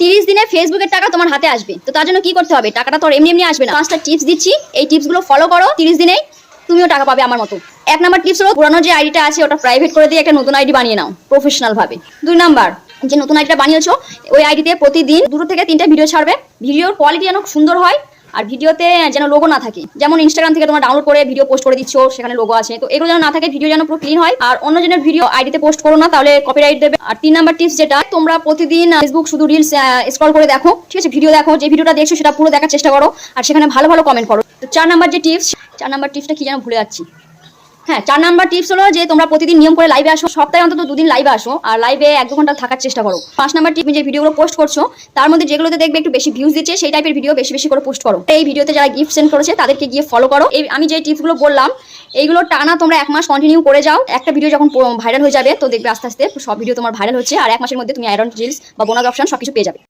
30 দিনে ফেসবুকের টাকা তোমার হাতে আসবে। তো তার জন্য কি করতে হবে, টাকাটা তো এমনি এমনি আসবে না। 5টা টিপস দিচ্ছি, এই টিপসগুলো ফলো করো, 30 দিনেই তুমিও টাকা পাবে আমার মতো। 1 নাম্বার টিপস হলো পুরানো যে আইডিটা আছে ওটা প্রাইভেট করে দিয়ে একটা নতুন আইডি বানিয়ে নাও প্রফেশনাল ভাবে। 2 নাম্বার, যে নতুন আইডিটা বানিয়েছো ওই আইডিতে প্রতিদিন 2 থেকে 3টা ভিডিও ছাড়বে। ভিডিওর কোয়ালিটি যেন সুন্দর হয় আর ভিডিওতে যেন লোগো না থাকে। যেমন ইনস্টাগ্রাম থেকে তোমরা ডাউনলোড করে ভিডিও পোস্ট করে দিচ্ছ, সেখানে লোগো আছে, তো এগুলো যেন না থাকে। ভিডিও যেন পুরো ক্লিন হয়। আর অন্যজনের ভিডিও আইডিতে পোস্ট করো না, তাহলে কপিরাইট দেবে। আর 3 নাম্বার টিপস যেটা, তোমরা প্রতিদিন ফেসবুক শুধু রিলস স্ক্রল করে দেখো, ঠিক আছে, ভিডিও দেখো, যে ভিডিওটা দেখছো সেটা পুরো দেখার চেষ্টা করো আর সেখানে ভালো ভালো কমেন্ট করো। তো 4 নাম্বার যে টিপস, 4 নাম্বার টিপসটা কি যেন ভুলে যাচ্ছি। হ্যাঁ, 4 নাম্বার টিপস হলো যে তোমরা প্রতিদিন নিয়ম করে লাইভে আসো, সপ্তাহে অন্তত 2 দিন লাইভে আসো আর লাইভে 1-2 ঘন্টা থাকার চেষ্টা করো। 5 নাম্বার টিপ, যে ভিডিওগুলো পোস্ট করছো তার মধ্যে যেগুলোতে দেখবে একটু বেশি ভিউজ দিচ্ছে সেই টাইপের ভিডিও বেশি বেশি করে পোস্ট করো। এই ভিডিওতে যারা গিফট সেন্ড করেছে তাদেরকে গিয়ে ফলো করো। এই আমি যে টিপসগুলো বললাম এইগুলো টানা তোমরা 1 মাস কন্টিনিউ করে যাও। একটা ভিডিও যখন ভাইরাল হয়ে যাবে তো দেখবে আস্তে আস্তে সব ভিডিও তোমার ভাইরাল হচ্ছে আর 1 মাসের মধ্যে তুমি আয়রন রিলস বা বোনাস অপশন সবকিছু পেয়ে যাবে।